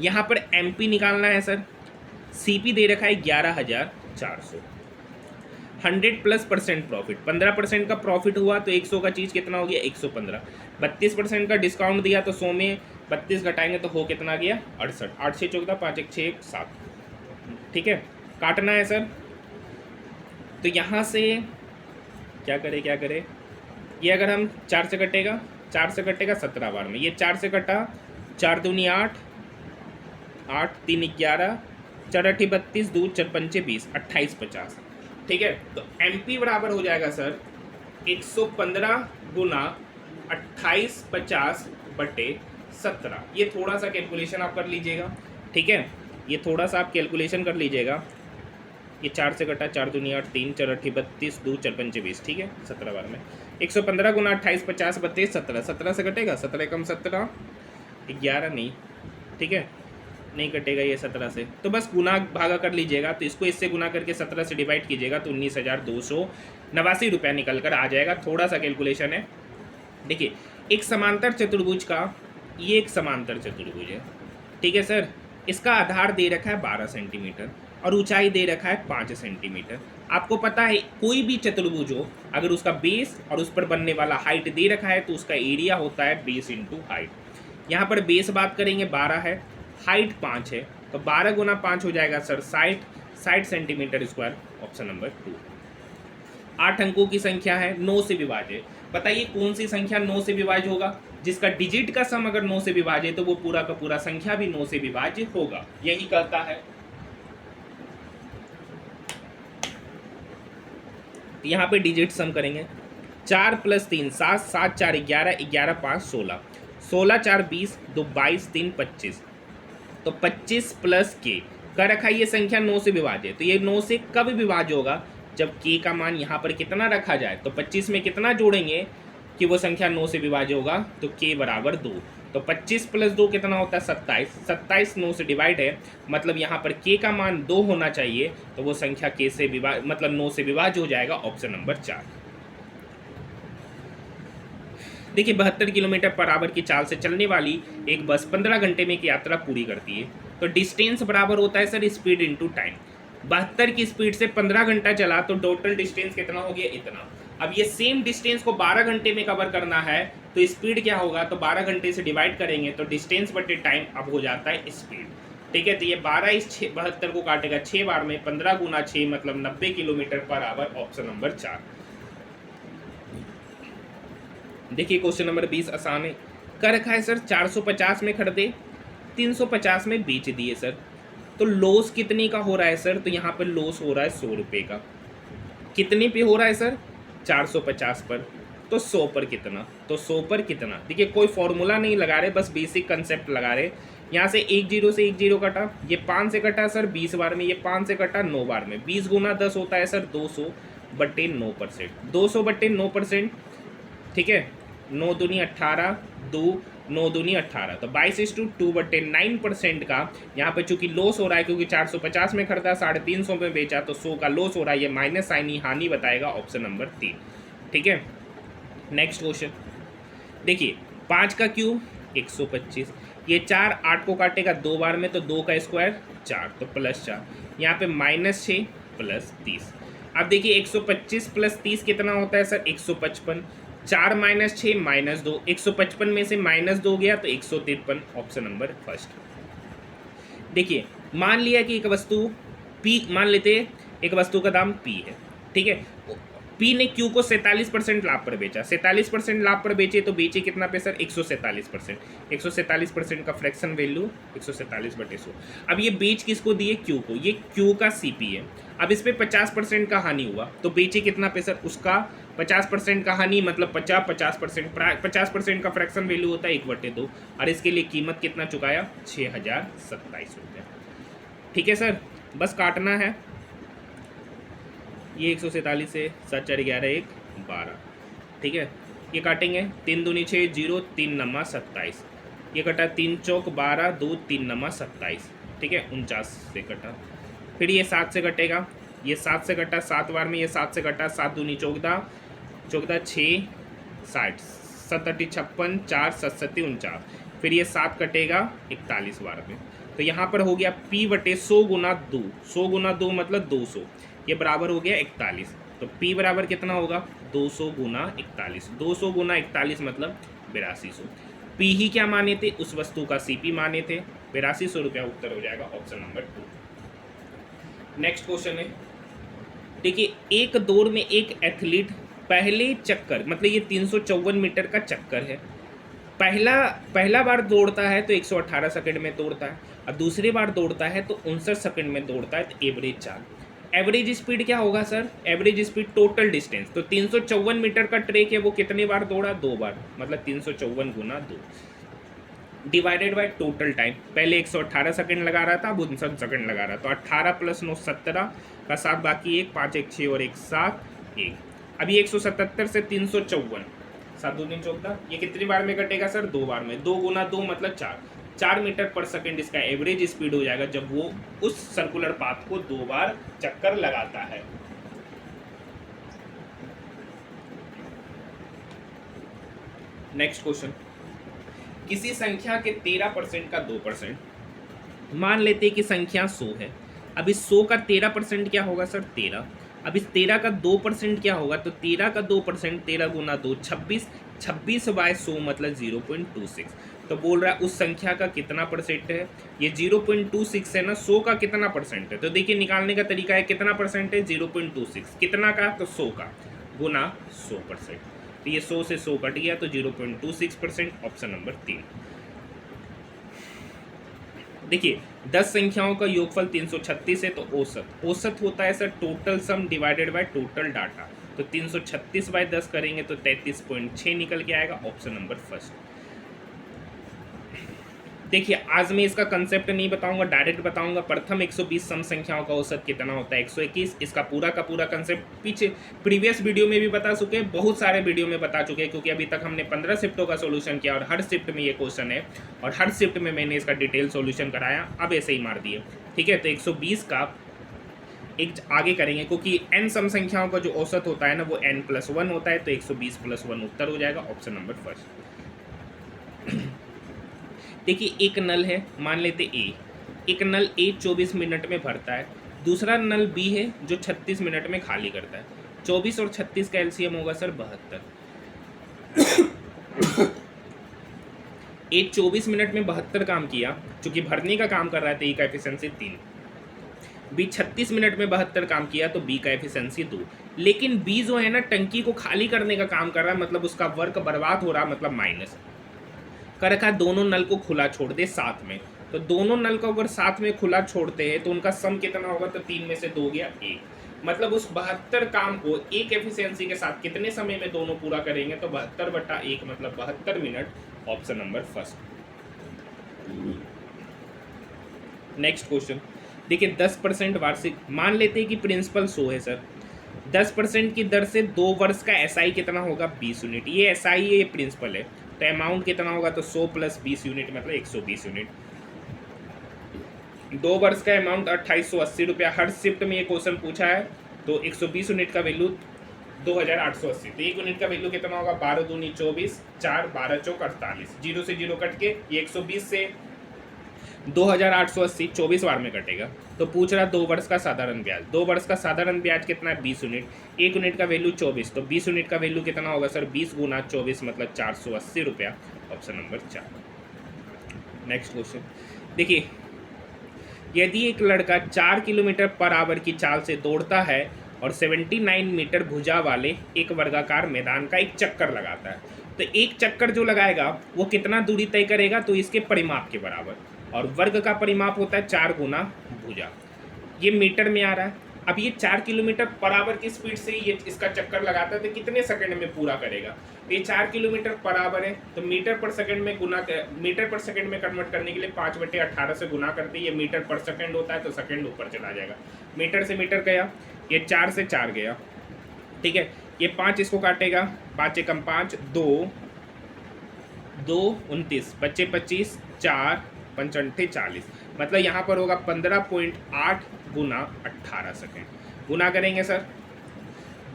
[SPEAKER 1] यहाँ पर एमपी निकालना है सर, सीपी दे रखा है 11,400, 100 प्लस % प्रॉफिट, 15% का प्रॉफिट हुआ तो 100 का चीज़ कितना हो गया 115, 32% का डिस्काउंट दिया तो 100 में 32 घटाएंगे तो हो कितना गया 68, 8 6 14 5 1 6 7। ठीक है, काटना है सर, तो यहाँ से क्या करे, ये अगर हम 4 से कटेगा, 4 से कटेगा 17 बार में, ये 4 से कटा, 4 दूनी 8, 8 3 11, 4 8 32, 2 4 5 20, 28 50। ठीक है, तो एमपी बराबर हो जाएगा सर 115 गुना 28 50 बटे 17। ये थोड़ा सा कैलकुलेशन आप कर लीजिएगा। ठीक है, ये थोड़ा सा आप कैलकुलेशन कर लीजिएगा, ये 4 से कटा, 4 दूनी 8, 3 4 8 32, 2 4 5 20। ठीक है, 17 बार में 115 गुना 28 50 बटे 17, 17 से कटेगा, 17 कम 17 11 नहीं, ठीक है नहीं कटेगा ये 17 से, तो बस गुना भागा कर लीजिएगा, तो इसको इससे गुना करके 17 से डिवाइड कीजिएगा तो 19,289 रुपया निकल कर आ जाएगा। थोड़ा सा कैलकुलेशन है। देखिए एक समांतर चतुर्भुज का, ये एक समांतर चतुर्भुज है, ठीक है सर, इसका आधार दे रखा है 12 सेंटीमीटर और ऊंचाई दे रखा है 5 सेंटीमीटर। आपको पता है कोई भी चतुर्भुज हो, अगर उसका बेस और उस पर बनने वाला हाइट दे रखा है तो उसका एरिया होता है बेस इंटू हाइट। यहाँ पर बेस बात करेंगे 12 है, हाइट 5 है, तो 12 गुना 5 हो जाएगा sir 60 centimetre square, option number 2। 8 अंकों की संख्या है, 9 से विभाज्य। बताइए कौन सी संख्या 9 से विभाज्य होगा? जिसका डिजिट का सम अगर 9 से विभाज्य तो वो पूरा का पूरा संख्या भी 9 से विभाज्य होगा, यही कहता है। यहाँ पे डिजिट सम करेंगे, 4 + 3 7, 7 4 11, 11 5 16, 16 4 20, 2 22, 3 25, तो 25 प्लस के कर रखा ये संख्या 9 से विभाज्य, तो ये 9 से कब विभाज्य होगा? जब k का मान यहाँ पर कितना रखा जाए, तो 25 में कितना जोड़ेंगे कि वो संख्या 9 से विभाज्य होगा, तो k बराबर 2, तो 25 + 2 कितना होता है 27, 27 9 से डिवाइड है, मतलब यहाँ पर k का मान 2 होना चाहिए, तो वो संख्या k से मतलब 9 से विभाज्य हो जाएगा, ऑप्शन नंबर 4। देखिए 72 किलोमीटर पर आवर की चाल से चलने वाली एक बस 15 घंटे में एक यात्रा पूरी करती है, तो डिस्टेंस बराबर होता है सर स्पीड इंटू टाइम। 72 की स्पीड से 15 घंटा चला तो टोटल डिस्टेंस कितना हो गया? इतना। अब ये सेम डिस्टेंस को 12 घंटे में कवर करना है तो स्पीड क्या होगा? तो 12 घंटे से डिवाइड करेंगे तो डिस्टेंस बटे टाइम अब हो जाता है स्पीड। ठीक है, तो ये 12 इस 72 को काटेगा 6 बार में, 15 गुना 6 मतलब 90 kilometre per hour, option number 4। देखिए क्वेश्चन नंबर 20 आसान है, कर रखा है सर 450 में खरीदे, 350 में बेच दिए सर, तो लॉस कितने का हो रहा है सर? तो यहाँ पर लॉस हो रहा है 100 रुपये का। कितने पे हो रहा है सर? 450 पर, तो 100 पर कितना? तो 100 पर कितना? देखिए कोई फॉर्मूला नहीं लगा रहे, बस बेसिक कंसेप्ट लगा रहे। यहाँ से 1 0 से 1 0 कटा, ये 5 से कटा सर 20 बार में, ये 5 से कटा 9 बार में, 20 गुना 10 होता है सर 200 बटे 9%, 200 बटे 9%। ठीक है, 9 दूनी 18, 9 दूनी 18, तो 22:2 बटे 9% का यहाँ पे चूंकि लॉस हो रहा है क्योंकि 450 में खरीदा 350 में बेचा, तो 100 का लॉस हो रहा है, ये माइनस साइन ही हानि बताएगा, ऑप्शन नंबर 3। ठीक है, नेक्स्ट क्वेश्चन देखिए, 5 का क्यूब 125, ये 4 8 को काटेगा 2 बार में, तो 2 का स्क्वायर 4, तो +4, यहाँ पे -6 + 30। अब देखिए 125 + 30 कितना होता है सर? 155, 4 - 6 -2, 155 में से -2 गया तो 153, ऑप्शन नंबर फर्स्ट। देखिए मान लिया कि एक वस्तु P, मान लेते एक वस्तु का दाम P है, ठीक है, P ने Q को 47% लाभ पर बेचा, 47% लाभ पर बेचे तो बेचे कितना पे सर? 147%, 147% का फ्रैक्शन वैल्यू 147/100। अब ये बेच किसको दिए? Q को, ये Q का CP है। अब इस पे 50% का हानि हुआ तो बेचे कितना पे सर? उसका 50% का हानि मतलब 50% का फ्रैक्शन वैल्यू होता है 1/2, और इसके लिए कीमत कितना चुकाया? 6027 रुपये। ठीक है सर, बस काटना है, ये 147 से 7 4 11 1 12, ठीक है, ये काटेंगे 3 दूनी 6 0, 3 9 27, ये कटा 3 चौक 12, 2 3 9 27, ठीक है, 49 से कटा, फिर ये 7 से कटेगा, ये 7 से कटा 7 बार में, ये 7 से कटा 7 दूनी 14, 14 6 60, 7 8 56, 4 7 7 49, फिर ये 7 कटेगा 41 बार में, तो यहाँ पर हो गया P/100 गुना 2, 100 गुना 2 मतलब 200, ये बराबर हो गया 41, तो P बराबर कितना होगा? 200 गुना 41, 200 गुना 41 मतलब 8200। P ही क्या माने थे? उस वस्तु का CP माने थे, 8200 रुपया उत्तर हो जाएगा, ऑप्शन नंबर 2। नेक्स्ट क्वेश्चन है, देखिए एक दौड़ में एक एथलीट पहले चक्कर, मतलब ये 354 मीटर का चक्कर है, पहला बार दौड़ता है तो 118 सेकंड में दौड़ता है, और दूसरी बार दौड़ता है तो 59 सेकंड में दौड़ता है, तो एवरेज चाल। एवरेज स्पीड क्या होगा sir? Average speed total distance, तो 354 मीटर का ट्रैक है वो कितनी बार दौड़ा? 2 बार, मतलब 354 गुना 2 डिवाइडेड बाय टोटल टाइम। पहले 118 सेकंड लगा रहा था, अब 59 सेकंड लगा रहा था, तो 18 + 9 17 का 7 बाकी 1 5 1 6 और 1 7 1। अभी 177 से 354, 7 2 3 14, ये कितनी बार में कटेगा सर? 2 बार में, 2 गुना 2 मतलब 4 मीटर पर सेकंड इसका एवरेज स्पीड हो जाएगा जब वो उस सर्कुलर पाथ को 2 बार चक्कर लगाता है। नेक्स्ट क्वेश्चन, किसी संख्या के 13% का 2%, मान लेते कि संख्या 100 है, अब इस 100 का 13% क्या होगा सर? 13। अब इस 13 का 2% क्या होगा, तो 13 का 2%, 13 गुना 2 26, 26/100 मतलब 0.26। तो बोल रहा है उस संख्या का कितना परसेंट है, ये 0.26 है ना, 100 का कितना परसेंट है, तो देखिए निकालने का तरीका है, कितना परसेंट है 0.26, कितना का, तो 100 का, गुना 100%। तो ये 100 से 100 कट गया तो 0.26%, ऑप्शन नंबर 3। देखिए 10 संख्याओं का योगफल 336 है, तो औसत, औसत होता है sir total sum divided by total data. तो 336/10 करेंगे तो 33.6 निकल के आएगा, ऑप्शन नंबर फर्स्ट। देखिए आज मैं इसका कंसेप्ट नहीं बताऊंगा, डायरेक्ट बताऊंगा। प्रथम 120 सम संख्याओं का औसत कितना होता है, 121। इसका पूरा का पूरा कंसेप्ट पीछे प्रीवियस वीडियो में भी बता चुके हैं, बहुत सारे वीडियो में बता चुके हैं, क्योंकि अभी तक हमने 15 शिफ्टों का सोल्यूशन किया और हर शिफ्ट में ये क्वेश्चन है और हर शिफ्ट में मैंने इसका डिटेल सोल्यूशन कराया। अब ऐसे ही मार दिए, ठीक है। तो 120 का एक आगे करेंगे, क्योंकि n सम संख्याओं का जो औसत होता है ना वो n+1 होता है, तो 120 + 1 उत्तर हो जाएगा, ऑप्शन नंबर फर्स्ट। देखिए एक नल है, मान लेते ए, एक नल ए 24 मिनट में भरता है, दूसरा नल बी है जो 36 मिनट में खाली करता है। 24 और 36 का एलसीएम होगा सर 72। ए 24 मिनट में 72 काम किया, चूंकि भरने का काम कर रहा है तो ए का एफिशिएंसी 3। बी 36 मिनट में 72 काम किया तो बी का एफिशिएंसी 2। लेकिन बी जो है ना टंकी को खाली करने का काम कर रहा है, मतलब उसका वर्क बर्बाद हो रहा, मतलब माइनस कर रखा है। दोनों नल को खुला छोड़ दे साथ में, तो दोनों नल को अगर साथ में खुला छोड़ते हैं तो उनका सम कितना होगा, तो 3 में से 2 गया 1। मतलब उस 72 काम को एक एफिशिएंसी के साथ कितने समय में दोनों पूरा करेंगे, तो 72/1 मतलब 72 minute, option number first. Next question देखिए 10% वार्षिक, मान लेते हैं कि प्रिंसिपल 100 है सर, 10% की दर से 2 वर्ष का एसआई कितना होगा, 20 यूनिट। ये एसआई है, ये प्रिंसिपल है, तो अमाउंट कितना होगा, तो 100 + 20 यूनिट मतलब 120 यूनिट। 2 वर्ष का अमाउंट 2880 रुपया। हर शिफ्ट में ये क्वेश्चन पूछा है, तो 120 यूनिट का वैल्यू 2880, तो 1 यूनिट का वैल्यू कितना होगा, 12 दूनी 24, 4 12 चौक 48, 0 से 0 कट के ये 120 से 2880 24 बार में कटेगा। तो पूछ रहा 2 वर्ष का साधारण ब्याज, 2 वर्ष का साधारण ब्याज कितना है, 20 यूनिट। 1 यूनिट का वैल्यू 24, तो 20 यूनिट का वैल्यू कितना होगा सर, 20 गुना 24 मतलब 480 रुपया, ऑप्शन नंबर 4। नेक्स्ट क्वेश्चन देखिए, यदि एक लड़का 4 किलोमीटर पर आवर की चाल से दौड़ता है और 79 मीटर भुजा वाले एक वर्गाकार मैदान का एक चक्कर लगाता है, तो एक चक्कर जो लगाएगा वो कितना दूरी तय करेगा, तो इसके परिमाप के बराबर, और वर्ग का परिमाप होता है 4 गुना भुजा। ये मीटर में आ रहा है। अब ये 4 किलोमीटर पर आवर की स्पीड से ये इसका चक्कर लगाता है, तो कितने सेकंड में पूरा करेगा, तो ये 4 किलोमीटर पर आवर है, तो मीटर पर सेकंड में मीटर पर सेकंड में कन्वर्ट करने के लिए 5/18 से गुना करते, ये मीटर पर सेकंड होता है, तो सेकंड ऊपर चला जाएगा। मीटर से मीटर गया, ये 4 से 4 गया, ठीक है। ये 5 इसको काटेगा, 5 एकम 5, 2 2 29, बच्चे 25, 4 पंचंठे 40, मतलब यहाँ पर होगा 15.8 गुना 18 सेकेंड। गुना करेंगे सर,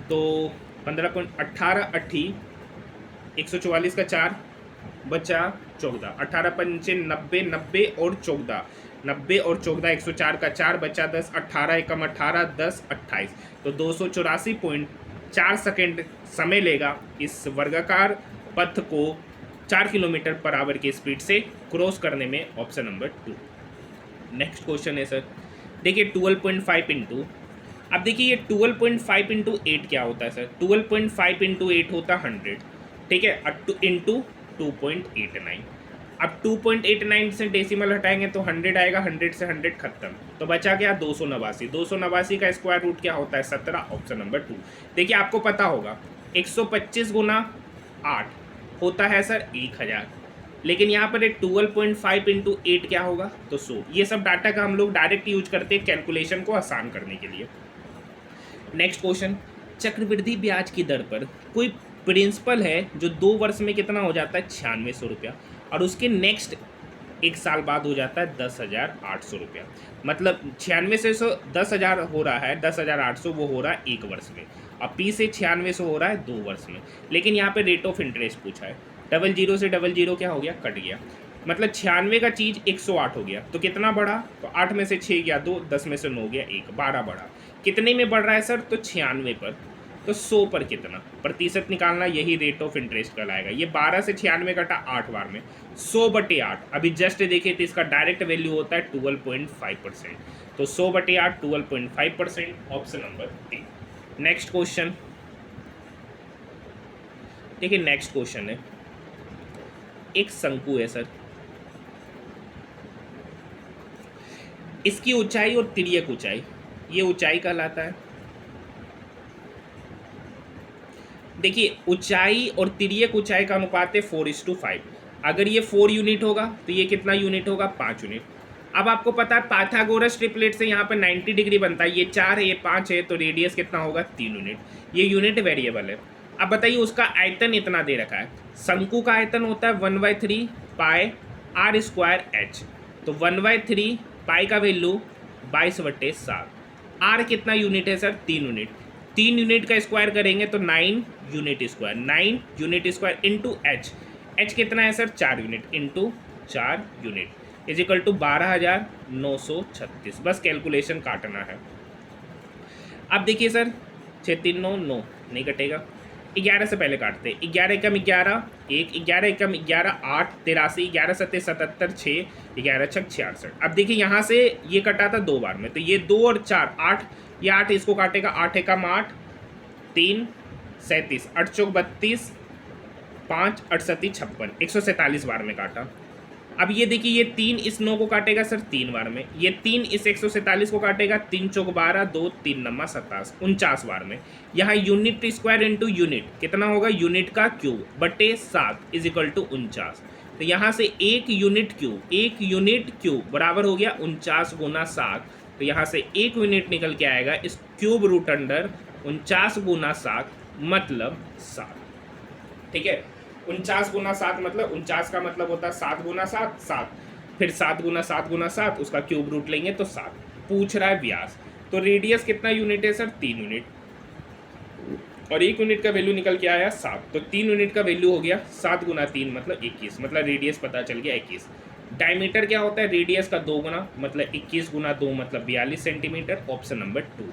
[SPEAKER 1] तो 15.18 80, 144 का 4 बचा 14, 18 पंचे 90, 90 और 14, 90 और 14, 104 का 4 बचा 10, 18 एकम 18, 10 28, तो 284.4 सेकेंड समय लेगा इस वर्गाकार पथ को 4 किलोमीटर पर आवर की स्पीड से क्रॉस करने में, ऑप्शन नंबर 2। नेक्स्ट क्वेश्चन है सर, देखिए 12.5 इंटू, अब देखिए ये 12.5 इंटू 8 क्या होता है सर, 12.5 इंटू 8 होता है 100, ठीक है, इंटू 2.89। अब 2.89 से डेसिमल हटाएंगे तो 100 आएगा, 100 से 100 खत्म, तो बचा क्या 289। 289 का स्क्वायर रूट क्या होता है 17, ऑप्शन नंबर 2। देखिए आपको पता होगा 125 गुना 8 होता है सर 1000, लेकिन यहाँ पर एक 12.5 इंटू 8 क्या होगा, तो 100। ये सब डाटा का हम लोग डायरेक्ट यूज करते हैं कैलकुलेशन को आसान करने के लिए। नेक्स्ट क्वेश्चन, चक्रवृद्धि ब्याज की दर पर कोई प्रिंसिपल है जो 2 वर्ष में कितना हो जाता है 9600 रुपया, और उसके नेक्स्ट 1 साल बाद हो जाता है 10,800 रुपया, मतलब 96 से 10,000 हो रहा है, 10,800 वो हो रहा है 1 वर्ष में, अब पी से 9600 हो रहा है 2 वर्ष में। लेकिन यहाँ पे रेट ऑफ इंटरेस्ट पूछा है, 00 से 00 क्या हो गया, कट गया, मतलब 96 का चीज़ 108 हो गया, तो कितना बढ़ा, तो 8 में से 6 गया 2, 10 में से 9 गया 1, 12 बढ़ा। कितने में बढ़ रहा है सर? तो 96 पर। तो 100 पर कितना प्रतिशत निकालना, यही रेट ऑफ इंटरेस्ट कहलाएगा। ये 12 से 96 कटा 8 बार में 100/8। अभी जस्ट देखिए तो इसका डायरेक्ट वैल्यू होता है 12.5%। तो 100/8 12.5%, option number D. Next question देखिए, नेक्स्ट क्वेश्चन है, एक शंकु है सर, इसकी ऊंचाई और तिर्यक ऊंचाई, ये ऊंचाई कहलाता है। देखिए ऊंचाई और तिर्यक ऊंचाई का अनुपात है 4:5। अगर ये 4 यूनिट होगा तो ये कितना यूनिट होगा? 5 यूनिट। अब आपको पता है पाइथागोरस ट्रिपलेट से यहाँ पर 90 डिग्री बनता है, ये 4 है ये 5 है, तो रेडियस कितना होगा? 3 यूनिट। ये यूनिट वेरिएबल है। अब बताइए उसका आयतन इतना दे रखा है, शंकु का आयतन होता है 1/3 पाई r²h। तो 1/3 पाई का वैल्यू 22/7। आर कितना यूनिट है सर? 3 यूनिट। 3 यूनिट का स्क्वायर करेंगे तो 9 unit square, 9 unit square into h. H कितना है sir? 4 unit into 4 unit is equal to 12,936। बस कैलकुलेशन काटना है। अब देखिए सर 6 3 9 9 नहीं कटेगा, 11 से पहले काटते हैं। 11 एकम 11 1, 11 एकम 11 8 83, 11 7 77 6, 11 6 66। अब देखिए यहाँ से ये कटा था 2 बार में, तो ये 2 और 4 8, ये 8 इसको काटेगा, 8 एकम 8 3 37, 8 चौक 32 5 8 7 56, 147 बार में काटा। अब ये देखिए ये 3 इस 9 को काटेगा सर 3 बार में, ये 3 इस 147 को काटेगा, 3 चौक 12 2 3 9 27, 49 बार में। यहाँ यूनिट स्क्वायर इंटू यूनिट कितना होगा? यूनिट का क्यूब बटे 7 इज इक्वल टू 49। तो यहाँ से 1 यूनिट क्यूब बराबर हो गया 49 गुना 7। तो यहाँ से 1 यूनिट निकल के आएगा इस क्यूब रूट अंडर 49 गुना 7 मतलब 7। ठीक है, 49 गुना 7 मतलब 49 का मतलब होता है 7 गुना 7 7, फिर 7 गुना 7 गुना 7, उसका क्यूब रूट लेंगे तो 7। पूछ रहा है व्यास, तो रेडियस कितना यूनिट है सर? 3 यूनिट, और 1 यूनिट का वैल्यू निकल के आया 7। तो 3 यूनिट का वैल्यू हो गया 7 गुना 3 मतलब 21, मतलब रेडियस पता चल गया 21। डायमीटर क्या होता है? रेडियस का 2 गुना, मतलब 21 गुना 2 मतलब 42 centimetre, option number 2।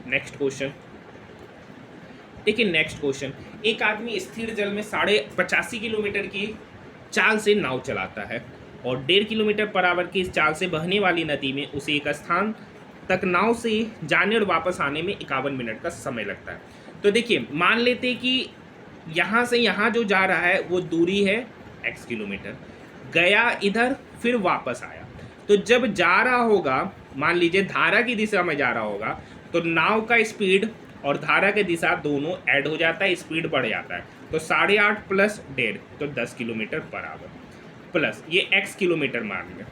[SPEAKER 1] Next question देखिए, नेक्स्ट क्वेश्चन, एक आदमी स्थिर जल में 85 किलोमीटर की चाल से नाव चलाता है और 1.5 किलोमीटर पर आवर की इस चाल से बहने वाली नदी में उसे एक स्थान तक नाव से जाने और वापस आने में 51 मिनट का समय लगता है। तो देखिए मान लेते हैं कि यहाँ से यहाँ जो जा रहा है वो दूरी है x किलोमीटर, गया इधर फिर वापस आया। तो जब जा रहा होगा, मान लीजिए धारा की दिशा में जा रहा होगा, तो नाव का स्पीड और धारा के दिशा दोनों ऐड हो जाता है, स्पीड बढ़ जाता है। तो 8.5 प्लस 1.5 तो 10 किलोमीटर पर आवर, प्लस ये x किलोमीटर मान लें।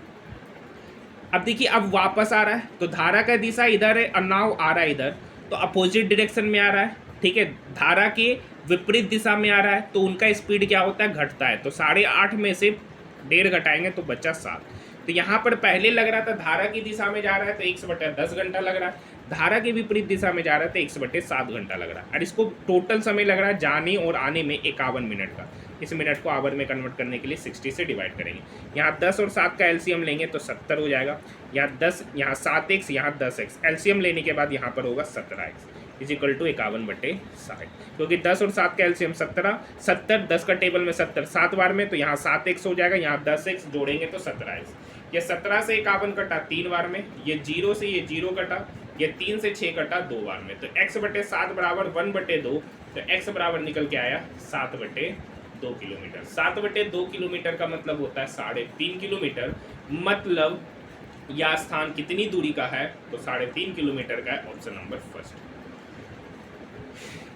[SPEAKER 1] अब देखिए अब वापस आ रहा है, तो धारा का दिशा इधर है और नाव आ रहा है इधर, तो अपोजिट डायरेक्शन में आ रहा है। ठीक है, धारा के विपरीत दिशा में आ रहा है, तो उनका स्पीड क्या होता है? घटता है। तो 8.5 में से 1.5 घटाएंगे तो बचा 7। तो यहाँ पर पहले लग रहा था धारा की दिशा में जा रहा है तो 1/10 घंटा लग रहा है, धारा के विपरीत दिशा में जा रहा है तो 1/7 घंटा लग रहा है, और इसको टोटल समय लग रहा है जाने और आने में 51 मिनट का। इस मिनट को आवर में कन्वर्ट करने के लिए 60 से डिवाइड करेंगे। यहाँ 10 और 7 का एलसीएम लेंगे तो 70 हो जाएगा। यहाँ 10, यहाँ 7x, यहाँ 10x, एलसीएम लेने के बाद यहाँ पर होगा 17x इज इक्वल टू 51/60, क्योंकि 10 और 7 का एलसीएम 17, 70 10 का टेबल में 70 7 बार में, तो यहाँ 7x हो जाएगा, यहाँ 10x जोड़ेंगे तो 17x। ये 17 से 51 कटा 3 बार में, ये 0 से ये 0 कटा, ये 3 से 6 कटा 2 बार में, तो x/7 बराबर 1/2, तो x बराबर निकल के आया 7/2 किलोमीटर। 7/2 किलोमीटर का मतलब होता है 3.5 किलोमीटर, मतलब यह स्थान कितनी दूरी का है? तो 3.5 किलोमीटर का है, ऑप्शन नंबर फर्स्ट।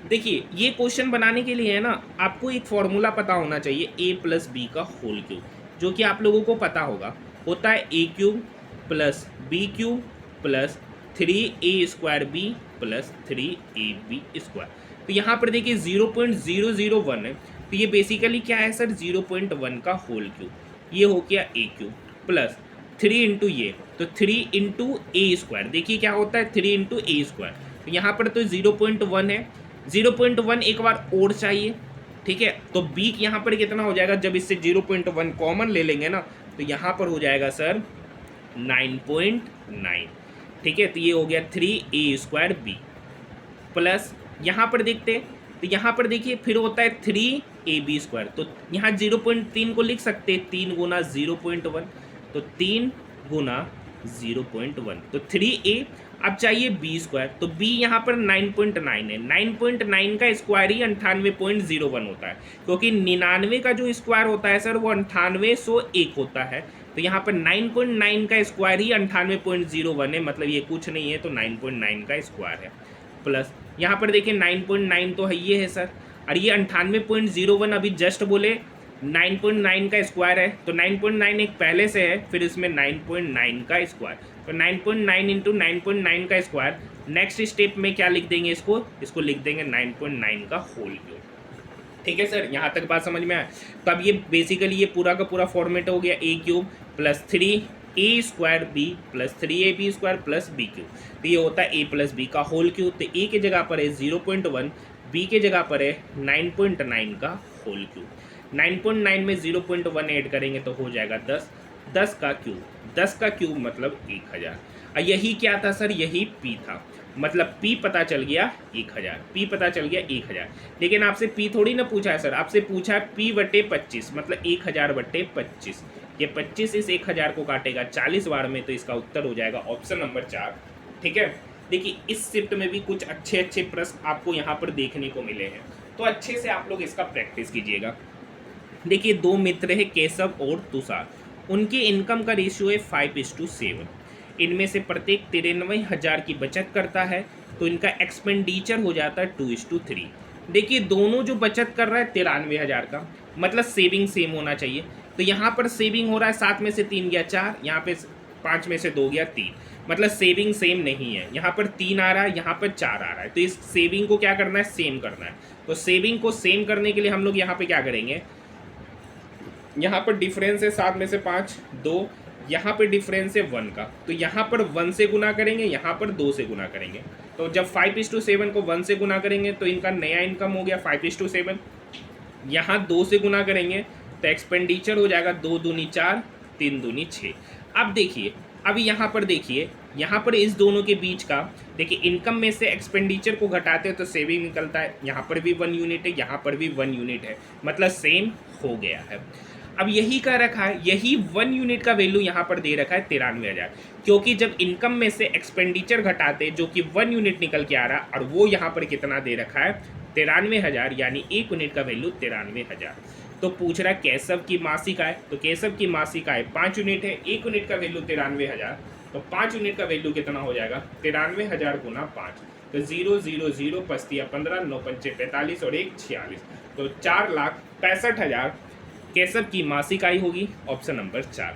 [SPEAKER 1] देखिए ये क्वेश्चन बनाने के लिए है ना, आपको एक फॉर्मूला पता होना चाहिए a + b का होल क्यूब, जो कि आप लोगों को पता होता है a³ + b³ + 3a² b + 3ab²। तो यहाँ पर देखिए 0.001 है, तो ये बेसिकली क्या है सर? 0.1 का होल क्यूब, ये हो गया a³ प्लस 3 इंटू ये, तो 3 इंटू a²। देखिए क्या होता है 3 इंटू a², तो यहाँ पर तो 0.1 है, 0.1 एक बार और चाहिए। ठीक है, तो b यहाँ पर कितना हो जाएगा? जब इससे 0.1 कॉमन ले लेंगे ना, तो यहाँ पर हो जाएगा सर 9.9। ठीक है, तो ये हो गया 3a² b प्लस यहाँ पर देखते हैं, तो यहाँ पर देखिए फिर होता है 3ab², तो यहाँ 0.3 को लिख सकते हैं 3 गुना 0.1, तो 3 गुना 0.1, तो 3a। अब चाहिए b², तो b यहाँ पर 9.9 है, 9.9 का स्क्वायर ही 98.01 होता है, क्योंकि 99 का जो स्क्वायर होता है सर वो 9801 होता है, तो यहाँ पर 9.9 का स्क्वायर ही 98.01 है, मतलब ये कुछ नहीं है, तो 9.9 का स्क्वायर है। प्लस यहाँ पर देखिए 9.9 तो है ये है सर, और ये 98.01 अभी जस्ट बोले 9.9 का स्क्वायर है, तो 9.9 एक पहले से है, फिर इसमें 9.9 का स्क्वायर, तो 9.9 इंटू 9.9 का स्क्वायर। नेक्स्ट स्टेप में क्या लिख देंगे, इसको लिख देंगे 9.9 का होल क्यूब। ठीक है सर, यहाँ तक बात समझ में आया। तो अब ये बेसिकली ये पूरा का पूरा फॉर्मेट हो गया a³ plus 3a² b plus 3ab² plus b³, तो ये होता है a प्लस b का होल क्यूब। तो a की जगह पर है 0.1, b की जगह पर है 9.9 का होल क्यूब। 9.9 में 0.1 ऐड करेंगे तो हो जाएगा 10, 10 का क्यूब, 10 का क्यूब मतलब 1000। और यही क्या था सर, यही p था, मतलब p पता चल गया 1000, p पता चल गया 1000। लेकिन आपसे p थोड़ी ना पूछा है सर, आपसे पूछा है p/25, मतलब 1000/25। ये 25 इस 1000 को काटेगा 40 बार में, तो इसका उत्तर हो जाएगा ऑप्शन नंबर 4। ठीक है, देखिए इस शिफ्ट में भी कुछ अच्छे अच्छे प्रश्न आपको यहाँ पर देखने को मिले हैं, तो अच्छे से आप लोग इसका प्रैक्टिस कीजिएगा। देखिए 2 मित्र है केशव और तुषार, उनकी इनकम का रेशियो है 5:7। इनमें से प्रत्येक 93,000 की बचत करता है, तो इनका एक्सपेंडिचर हो जाता है 2:3। देखिए दोनों जो बचत कर रहा है 93,000 का, मतलब सेविंग सेम होना चाहिए, तो यहाँ पर सेविंग हो रहा है 7 में से 3 गया 4, यहाँ पे 5 में से 2 गया 3, मतलब सेविंग सेम नहीं है। यहाँ पर 3 आ रहा है, यहाँ पर 4 आ रहा है, तो इस सेविंग को क्या करना है, सेम करना है। तो सेविंग को सेम करने के लिए हम लोग यहाँ पे क्या करेंगे, यहाँ पर डिफरेंस है 7 में से 5 2, यहाँ पे डिफरेंस है 1 का, तो यहाँ पर 1 से गुना करेंगे, यहाँ पर 2 से गुना करेंगे। तो जब 5:7 को 1 से गुना करेंगे तो इनका नया इनकम हो गया 5:7। यहाँ 2 से गुना करेंगे तो एक्सपेंडिचर हो जाएगा 2 दूनी 4, 3 दूनी 6। अब देखिए, अब यहाँ पर देखिए, यहाँ पर इस दोनों के बीच का देखिए, इनकम में से एक्सपेंडिचर को घटाते हैं तो सेविंग निकलता है। यहाँ पर भी 1 यूनिट है, यहाँ पर भी 1 यूनिट है, मतलब सेम हो गया है। अब यही कह रखा है, यही 1 यूनिट का वैल्यू यहाँ पर दे रखा है 93,000, क्योंकि जब इनकम में से एक्सपेंडिचर घटाते जो कि 1 यूनिट निकल के आ रहा, और वो यहाँ पर कितना दे रखा है 93,000, यानी 1 यूनिट का वैल्यू 93,000। तो पूछ रहा है केशव की मासिक आय, तो केशव की मासिक आय 5 यूनिट है, 1 यूनिट का वैल्यू 93,000, तो 5 यूनिट का वैल्यू कितना हो जाएगा 93,000 गुना 5, तो 0 0 0 पस्तिया 15 9 पंचे 45 और 1 46, तो 4,65,000 केशव की मासिक आय होगी, ऑप्शन नंबर 4।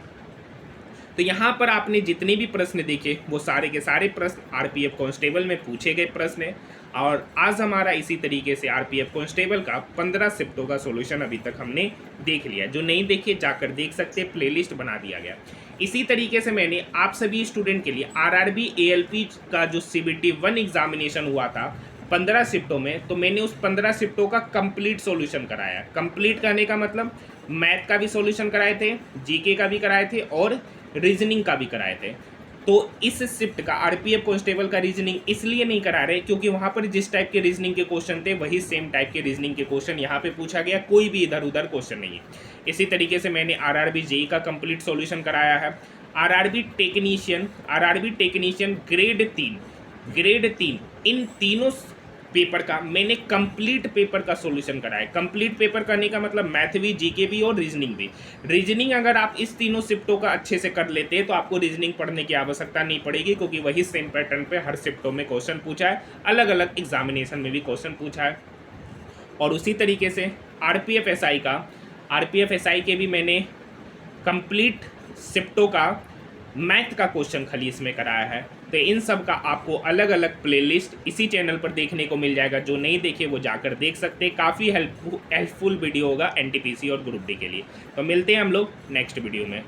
[SPEAKER 1] तो यहाँ पर आपने जितने भी प्रश्न देखे वो सारे के सारे प्रश्न आरपीएफ कांस्टेबल में पूछे गए प्रश्न हैं, और आज हमारा इसी तरीके से आरपीएफ कांस्टेबल का 15 शिफ्टों का सॉल्यूशन अभी तक हमने देख लिया। जो नहीं देखे जाकर देख सकते, प्लेलिस्ट बना दिया गया। इसी तरीके से मैंने आप सभी स्टूडेंट के लिए आरआरबी एएलपी का जो सीबीटी 1 एग्जामिनेशन हुआ था 15 शिफ्टों में, तो मैंने उस 15 शिफ्टों का कंप्लीट सॉल्यूशन कराया। कंप्लीट करने का मतलब मैथ का भी सॉल्यूशन कराए थे, जीके का भी कराए थे और रीजनिंग का भी कराए थे। तो इस शिफ्ट का आरपीएफ कांस्टेबल का रीजनिंग इसलिए नहीं करा रहे क्योंकि वहाँ पर जिस टाइप के रीजनिंग के क्वेश्चन थे वही सेम टाइप के रीजनिंग के क्वेश्चन यहाँ पे पूछा गया, कोई भी इधर उधर क्वेश्चन नहीं है। इसी तरीके से मैंने आरआरबी जेई का कंप्लीट सॉल्यूशन कराया है। आरआरबी टेक्नीशियन ग्रेड 3 इन तीनों पेपर का मैंने कंप्लीट पेपर का सॉल्यूशन कराया। कंप्लीट पेपर करने का मतलब मैथ भी, जीके भी और रीजनिंग भी। रीजनिंग अगर आप इस तीनों शिफ्टों का अच्छे से कर लेते हैं तो आपको रीजनिंग पढ़ने की आवश्यकता नहीं पड़ेगी, क्योंकि वही सेम पैटर्न पे हर शिफ्टों में क्वेश्चन पूछा है, अलग अलग एग्जामिनेशन में भी क्वेश्चन पूछा है। और उसी तरीके से आरपीएफ एसआई के भी मैंने कंप्लीट शिफ्टों का मैथ का क्वेश्चन खाली इसमें कराया है। तो इन सब का आपको अलग अलग प्लेलिस्ट इसी चैनल पर देखने को मिल जाएगा। जो नहीं देखे वो जाकर देख सकते हैं, काफ़ी हेल्पफुल वीडियो होगा एनटीपीसी और ग्रुप डी के लिए। तो मिलते हैं हम लोग नेक्स्ट वीडियो में।